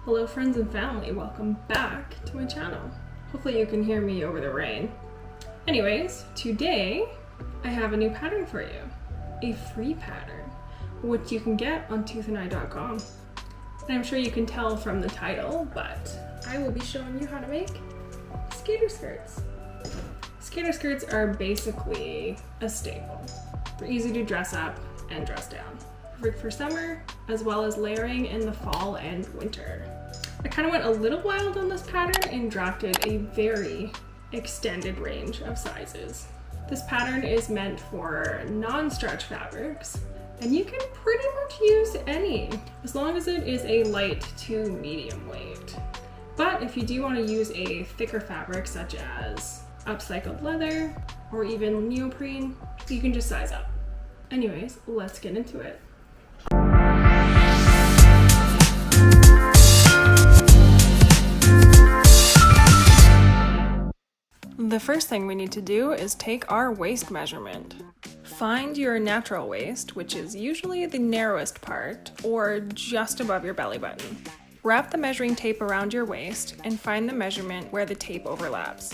Hello friends and family, welcome back to my channel. Hopefully you can hear me over the rain. Anyways, today I have a new pattern for you. A free pattern, which you can get on toothandeye.com. And I'm sure you can tell from the title, but I will be showing you how to make skater skirts. Skater skirts are basically a staple. They're easy to dress up and dress down. Perfect for summer, as well as layering in the fall and winter. I kind of went a little wild on this pattern and drafted a very extended range of sizes. This pattern is meant for non-stretch fabrics, and you can pretty much use any, as long as it is a light to medium weight. But if you do want to use a thicker fabric, such as upcycled leather or even neoprene, you can just size up. Anyways, let's get into it. The first thing we need to do is take our waist measurement. Find your natural waist, which is usually the narrowest part, or just above your belly button. Wrap the measuring tape around your waist and find the measurement where the tape overlaps.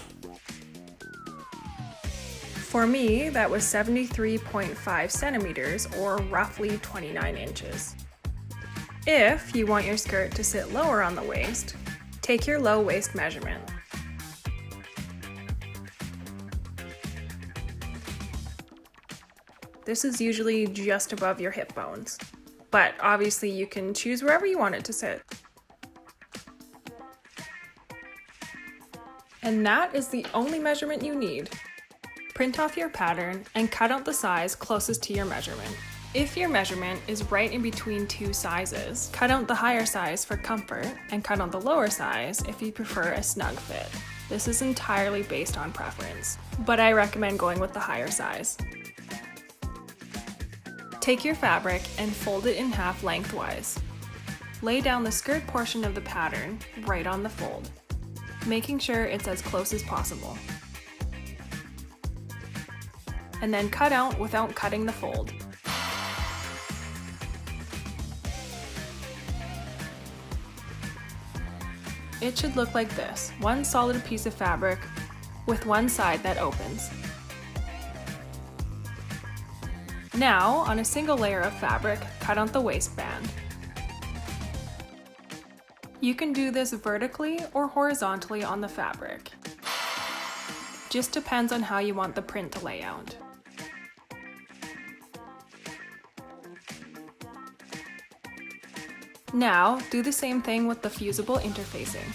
For me, that was 73.5 centimeters, or roughly 29 inches. If you want your skirt to sit lower on the waist, take your low waist measurement. This is usually just above your hip bones, but obviously you can choose wherever you want it to sit. And that is the only measurement you need. Print off your pattern and cut out the size closest to your measurement. If your measurement is right in between two sizes, cut out the higher size for comfort and cut out the lower size if you prefer a snug fit. This is entirely based on preference, but I recommend going with the higher size. Take your fabric and fold it in half lengthwise. Lay down the skirt portion of the pattern right on the fold, making sure it's as close as possible. And then cut out without cutting the fold. It should look like this, one solid piece of fabric with one side that opens. Now, on a single layer of fabric, cut out the waistband. You can do this vertically or horizontally on the fabric. Just depends on how you want the print to lay out. Now, do the same thing with the fusible interfacing.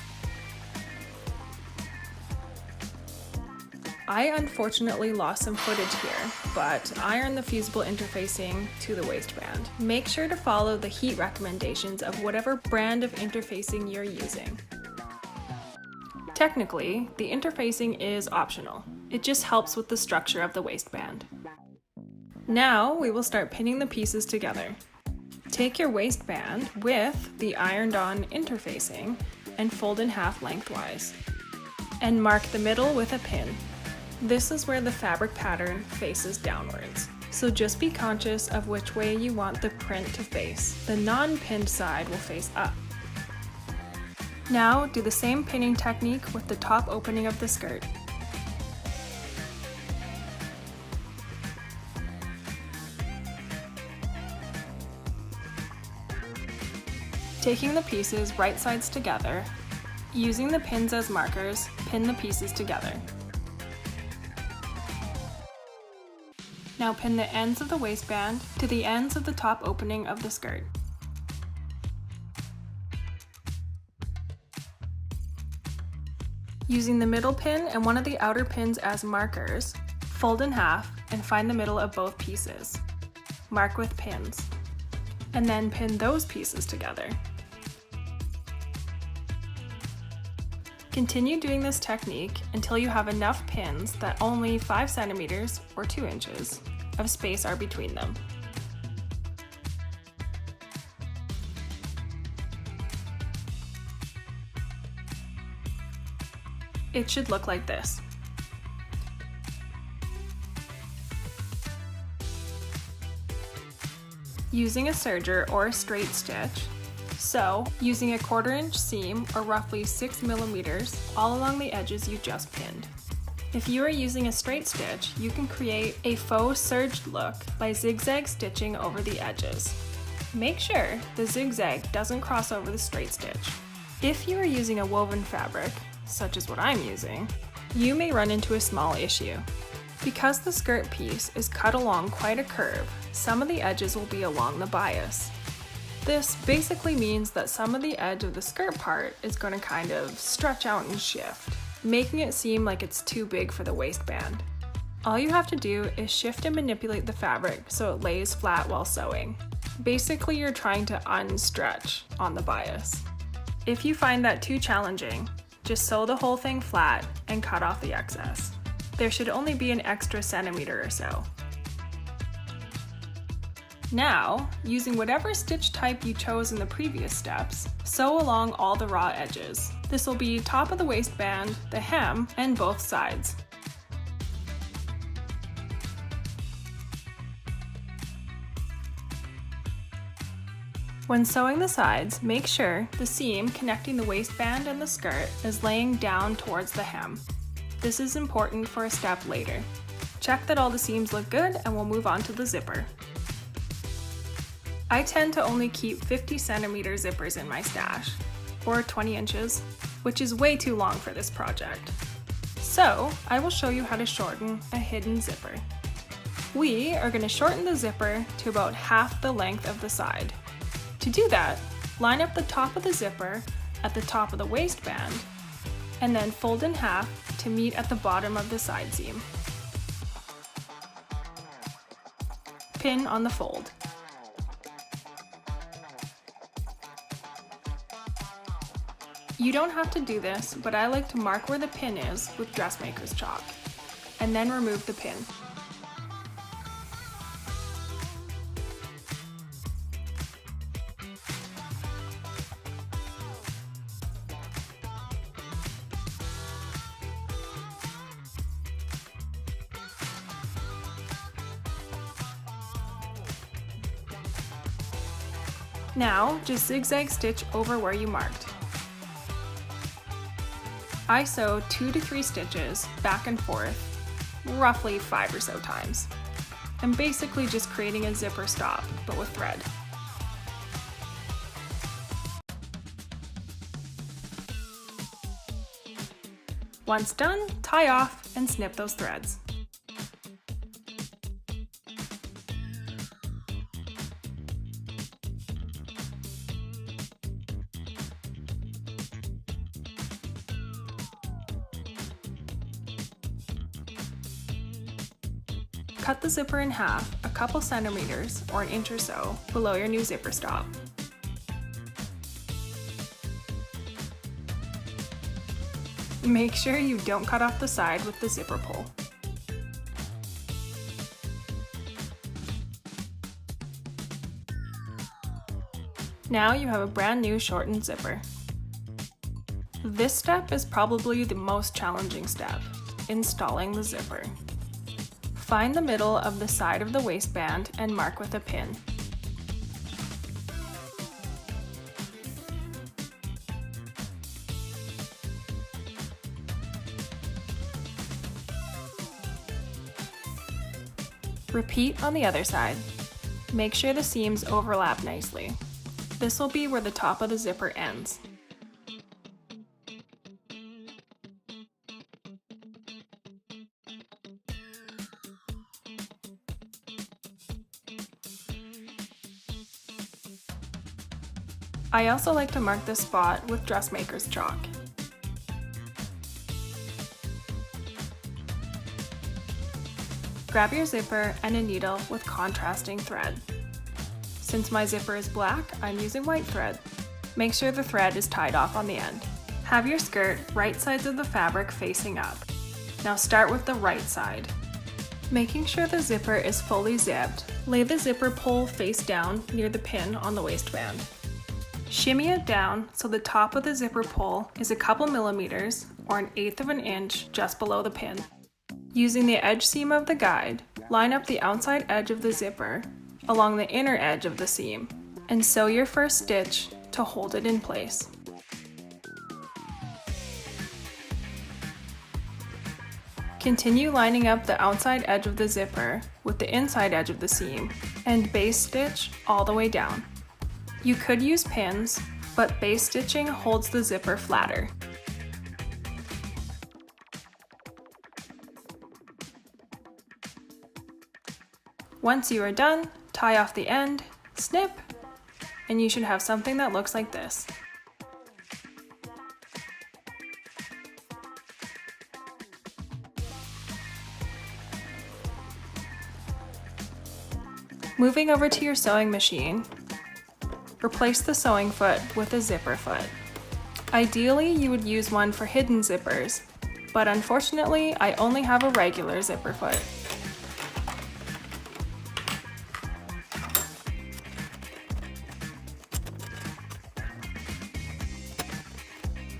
I unfortunately lost some footage here, but iron the fusible interfacing to the waistband. Make sure to follow the heat recommendations of whatever brand of interfacing you're using. Technically, the interfacing is optional. It just helps with the structure of the waistband. Now we will start pinning the pieces together. Take your waistband with the ironed-on interfacing and fold in half lengthwise. And mark the middle with a pin. This is where the fabric pattern faces downwards, so just be conscious of which way you want the print to face. The non-pinned side will face up. Now do the same pinning technique with the top opening of the skirt. Taking the pieces right sides together, using the pins as markers, pin the pieces together. Now pin the ends of the waistband to the ends of the top opening of the skirt. Using the middle pin and one of the outer pins as markers, fold in half and find the middle of both pieces. Mark with pins, and then pin those pieces together. Continue doing this technique until you have enough pins that only 5 centimeters or 2 inches of space are between them. It should look like this. Using a serger or a straight stitch, Sew using a 1/4 inch seam or roughly 6 millimeters all along the edges you just pinned. If you are using a straight stitch, you can create a faux serged look by zigzag stitching over the edges. Make sure the zigzag doesn't cross over the straight stitch. If you are using a woven fabric, such as what I'm using, you may run into a small issue. Because the skirt piece is cut along quite a curve, some of the edges will be along the bias. This basically means that some of the edge of the skirt part is going to kind of stretch out and shift, making it seem like it's too big for the waistband. All you have to do is shift and manipulate the fabric so it lays flat while sewing. Basically, you're trying to unstretch on the bias. If you find that too challenging, just sew the whole thing flat and cut off the excess. There should only be an extra centimeter or so. Now, using whatever stitch type you chose in the previous steps, sew along all the raw edges. This will be top of the waistband, the hem, and both sides. When sewing the sides, make sure the seam connecting the waistband and the skirt is laying down towards the hem. This is important for a step later. Check that all the seams look good and we'll move on to the zipper. I tend to only keep 50 centimeter zippers in my stash, or 20 inches, which is way too long for this project. So I will show you how to shorten a hidden zipper. We are going to shorten the zipper to about half the length of the side. To do that, line up the top of the zipper at the top of the waistband, and then fold in half to meet at the bottom of the side seam. Pin on the fold. You don't have to do this, but I like to mark where the pin is with dressmaker's chalk, and then remove the pin. Now, just zigzag stitch over where you marked. I sew 2 to 3 stitches back and forth, roughly 5 or so times. I'm basically just creating a zipper stop, but with thread. Once done, tie off and snip those threads. Cut the zipper in half a couple centimeters or an inch or so below your new zipper stop. Make sure you don't cut off the side with the zipper pull. Now you have a brand new shortened zipper. This step is probably the most challenging step, installing the zipper. Find the middle of the side of the waistband and mark with a pin. Repeat on the other side. Make sure the seams overlap nicely. This will be where the top of the zipper ends. I also like to mark this spot with dressmaker's chalk. Grab your zipper and a needle with contrasting thread. Since my zipper is black, I'm using white thread. Make sure the thread is tied off on the end. Have your skirt right sides of the fabric facing up. Now start with the right side. Making sure the zipper is fully zipped, lay the zipper pull face down near the pin on the waistband. Shimmy it down so the top of the zipper pull is a couple millimeters or 1/8 of an inch just below the pin. Using the edge seam of the guide, line up the outside edge of the zipper along the inner edge of the seam and sew your first stitch to hold it in place. Continue lining up the outside edge of the zipper with the inside edge of the seam and base stitch all the way down. You could use pins, but base stitching holds the zipper flatter. Once you are done, tie off the end, snip, and you should have something that looks like this. Moving over to your sewing machine, replace the sewing foot with a zipper foot. Ideally, you would use one for hidden zippers, but unfortunately, I only have a regular zipper foot.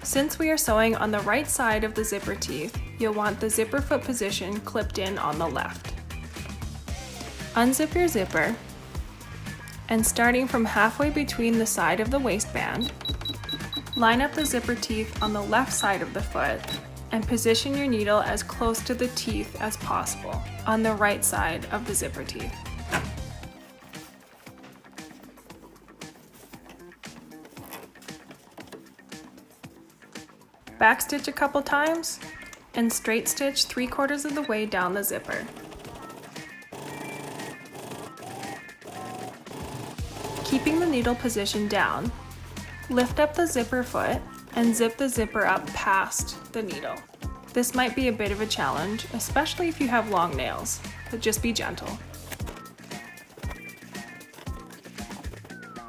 Since we are sewing on the right side of the zipper teeth, you'll want the zipper foot position clipped in on the left. Unzip your zipper, and starting from halfway between the side of the waistband, line up the zipper teeth on the left side of the foot and position your needle as close to the teeth as possible on the right side of the zipper teeth. Backstitch a couple times and straight stitch 3/4 of the way down the zipper. Keeping the needle position down, lift up the zipper foot and zip the zipper up past the needle. This might be a bit of a challenge, especially if you have long nails, but just be gentle.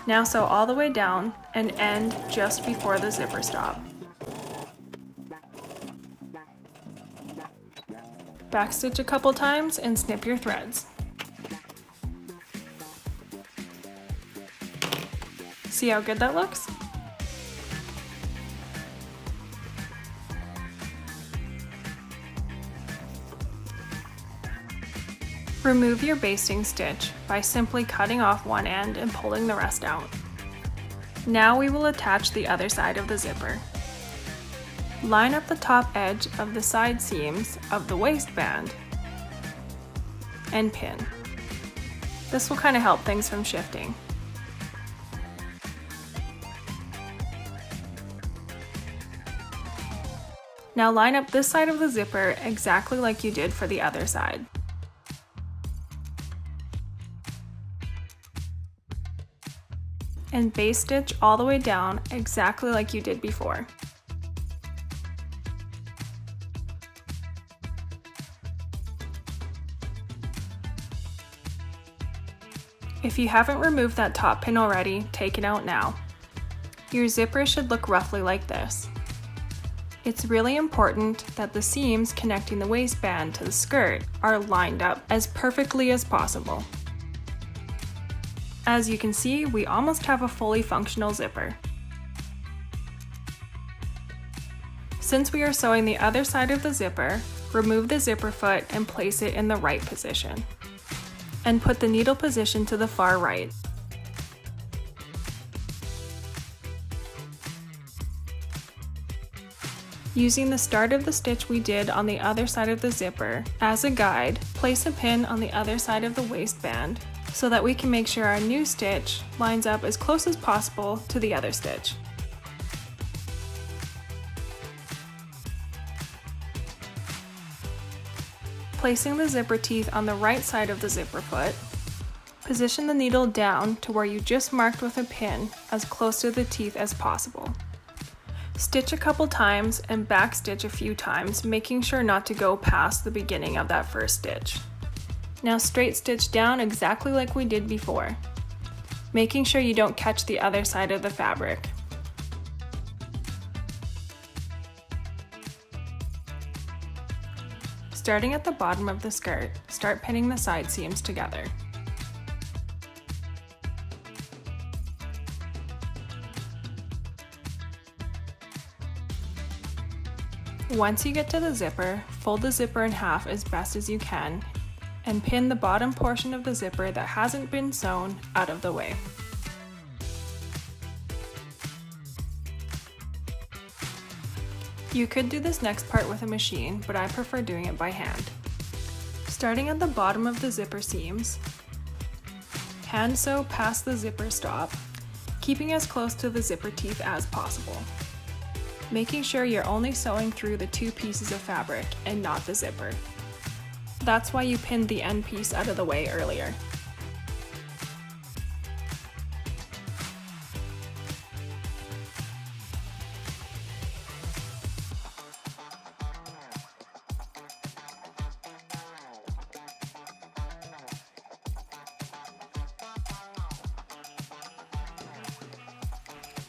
Now sew all the way down and end just before the zipper stop. Backstitch a couple times and snip your threads. See how good that looks? Remove your basting stitch by simply cutting off one end and pulling the rest out. Now we will attach the other side of the zipper. Line up the top edge of the side seams of the waistband and pin. This will kind of help things from shifting. Now line up this side of the zipper exactly like you did for the other side. And base stitch all the way down exactly like you did before. If you haven't removed that top pin already, take it out now. Your zipper should look roughly like this. It's really important that the seams connecting the waistband to the skirt are lined up as perfectly as possible. As you can see, we almost have a fully functional zipper. Since we are sewing the other side of the zipper, remove the zipper foot and place it in the right position. And put the needle position to the far right. Using the start of the stitch we did on the other side of the zipper as a guide, place a pin on the other side of the waistband so that we can make sure our new stitch lines up as close as possible to the other stitch. Placing the zipper teeth on the right side of the zipper foot, position the needle down to where you just marked with a pin as close to the teeth as possible. Stitch a couple times and backstitch a few times, making sure not to go past the beginning of that first stitch. Now straight stitch down exactly like we did before, making sure you don't catch the other side of the fabric. Starting at the bottom of the skirt, start pinning the side seams together. Once you get to the zipper, fold the zipper in half as best as you can and pin the bottom portion of the zipper that hasn't been sewn out of the way. You could do this next part with a machine, but I prefer doing it by hand. Starting at the bottom of the zipper seams, hand sew past the zipper stop, keeping as close to the zipper teeth as possible. Making sure you're only sewing through the 2 pieces of fabric and not the zipper. That's why you pinned the end piece out of the way earlier.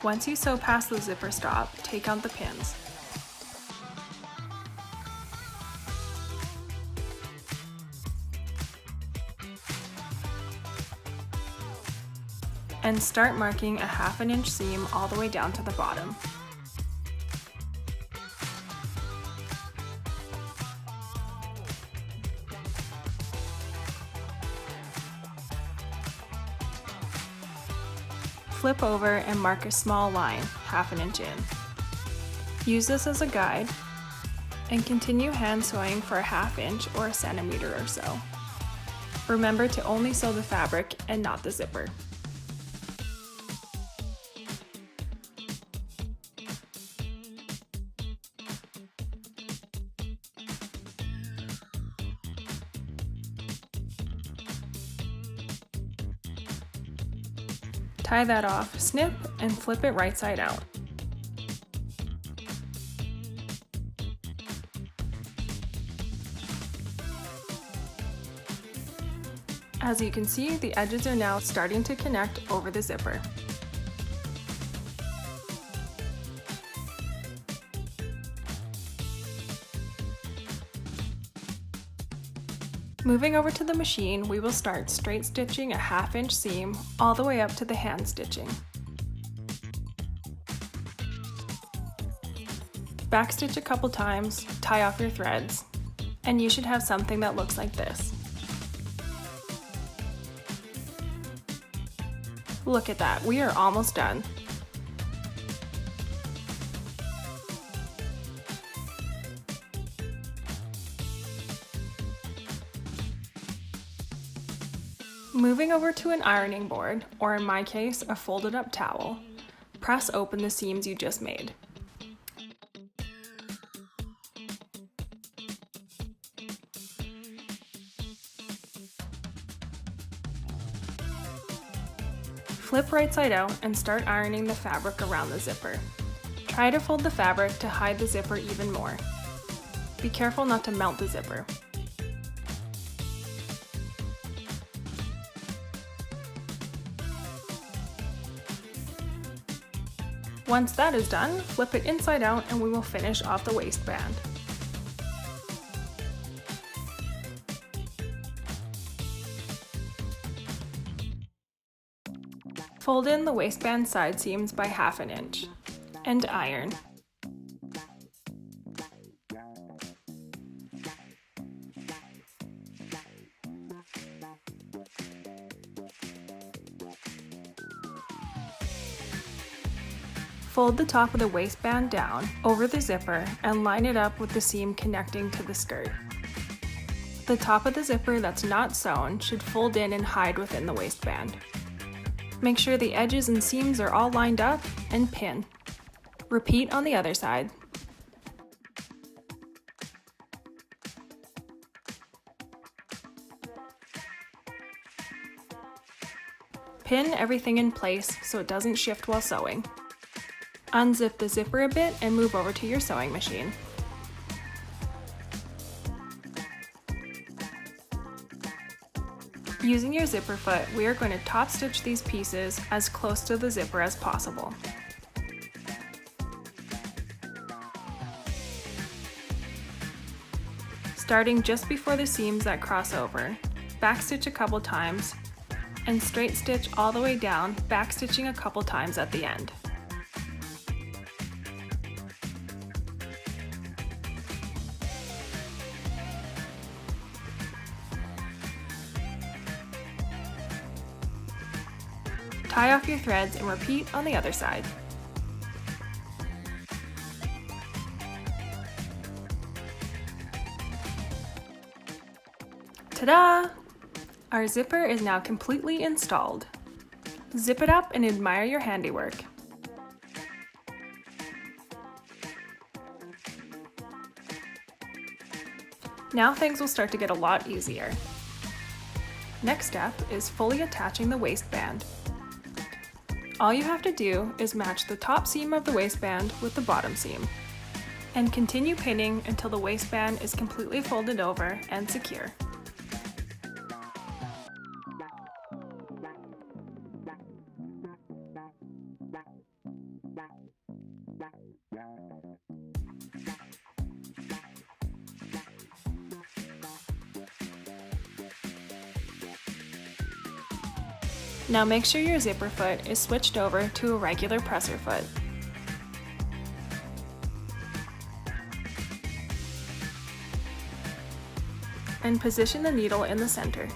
Once you sew past the zipper stop, take out the pins. And start marking a 1/2 inch seam all the way down to the bottom. Flip over and mark a small line, 1/2 inch in. Use this as a guide and continue hand sewing for a 1/2 inch or a centimeter or so. Remember to only sew the fabric and not the zipper. Tie that off, snip, and flip it right side out. As you can see, the edges are now starting to connect over the zipper. Moving over to the machine, we will start straight stitching a 1/2 inch seam all the way up to the hand stitching. Backstitch a couple times, tie off your threads, and you should have something that looks like this. Look at that, we are almost done. Moving over to an ironing board, or in my case, a folded up towel, press open the seams you just made. Flip right side out and start ironing the fabric around the zipper. Try to fold the fabric to hide the zipper even more. Be careful not to melt the zipper. Once that is done, flip it inside out and we will finish off the waistband. Fold in the waistband side seams by 1/2 inch and iron. Fold the top of the waistband down over the zipper and line it up with the seam connecting to the skirt. The top of the zipper that's not sewn should fold in and hide within the waistband. Make sure the edges and seams are all lined up and pin. Repeat on the other side. Pin everything in place so it doesn't shift while sewing. Unzip the zipper a bit and move over to your sewing machine. Using your zipper foot, we are going to top stitch these pieces as close to the zipper as possible. Starting just before the seams that cross over, backstitch a couple times, and straight stitch all the way down, backstitching a couple times at the end. Tie off your threads and repeat on the other side. Ta-da! Our zipper is now completely installed. Zip it up and admire your handiwork. Now things will start to get a lot easier. Next step is fully attaching the waistband. All you have to do is match the top seam of the waistband with the bottom seam, and continue pinning until the waistband is completely folded over and secure. Now make sure your zipper foot is switched over to a regular presser foot. And position the needle in the center.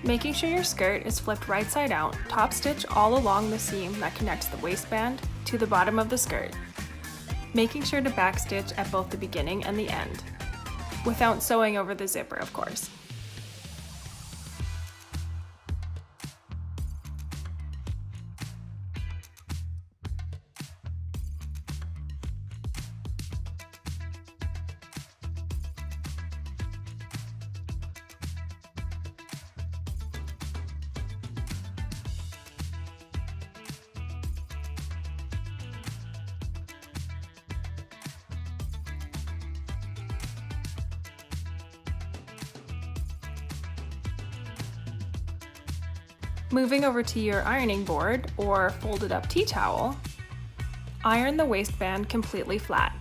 Making sure your skirt is flipped right side out, top stitch all along the seam that connects the waistband to the bottom of the skirt. Making sure to backstitch at both the beginning and the end, without sewing over the zipper, of course. Moving over to your ironing board or folded up tea towel, iron the waistband completely flat.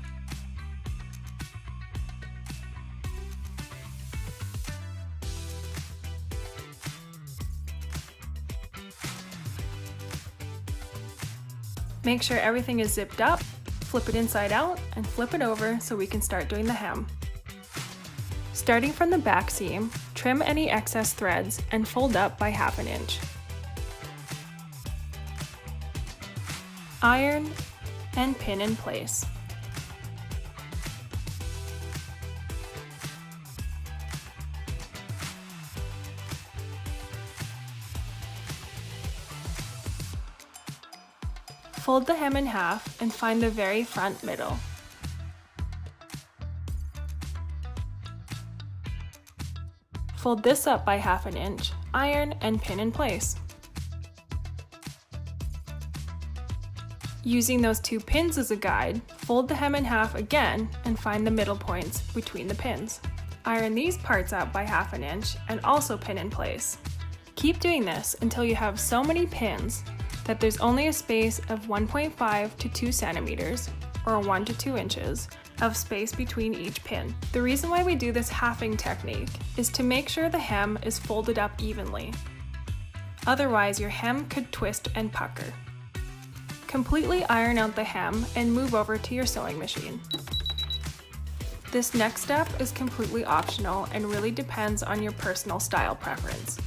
Make sure everything is zipped up, flip it inside out, and flip it over so we can start doing the hem. Starting from the back seam, trim any excess threads and fold up by 1/2 inch. Iron and pin in place. Fold the hem in half and find the very front middle. Fold this up by 1/2 inch, iron and pin in place. Using those 2 pins as a guide, fold the hem in half again and find the middle points between the pins. Iron these parts up by 1/2 inch and also pin in place. Keep doing this until you have so many pins that there's only a space of 1.5 to 2 centimeters, or 1 to 2 inches, of space between each pin. The reason why we do this halving technique is to make sure the hem is folded up evenly. Otherwise, your hem could twist and pucker. Completely iron out the hem and move over to your sewing machine. This next step is completely optional and really depends on your personal style preference.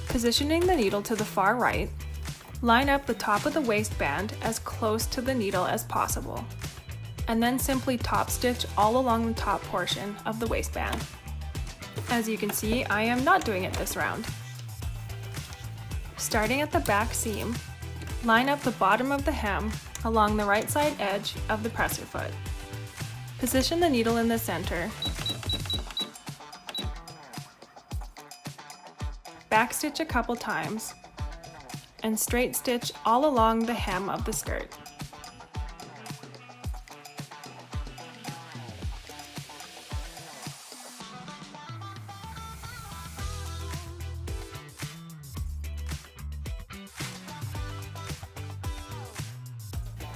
Positioning the needle to the far right, line up the top of the waistband as close to the needle as possible, and then simply top stitch all along the top portion of the waistband. As you can see, I am not doing it this round. Starting at the back seam, line up the bottom of the hem along the right side edge of the presser foot. Position the needle in the center. Backstitch a couple times and straight stitch all along the hem of the skirt.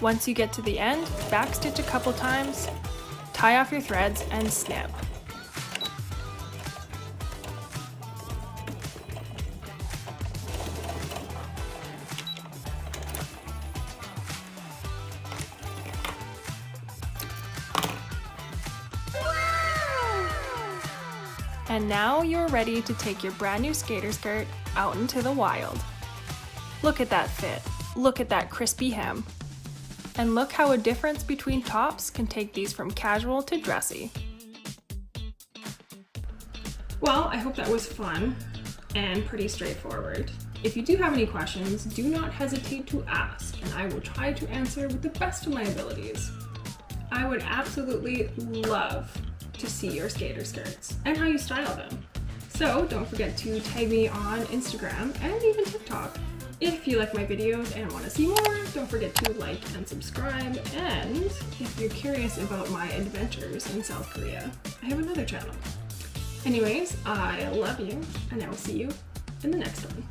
Once you get to the end, backstitch a couple times, tie off your threads, and snip. And now you're ready to take your brand new skater skirt out into the wild. Look at that fit. Look at that crispy hem. And look how a difference between tops can take these from casual to dressy. Well, I hope that was fun and pretty straightforward. If you do have any questions, do not hesitate to ask, and I will try to answer with the best of my abilities. I would absolutely love to see your skater skirts and how you style them. So don't forget to tag me on Instagram and even TikTok. If you like my videos and want to see more, don't forget to like and subscribe. And if you're curious about my adventures in South Korea, I have another channel. Anyways, I love you, and I will see you in the next one.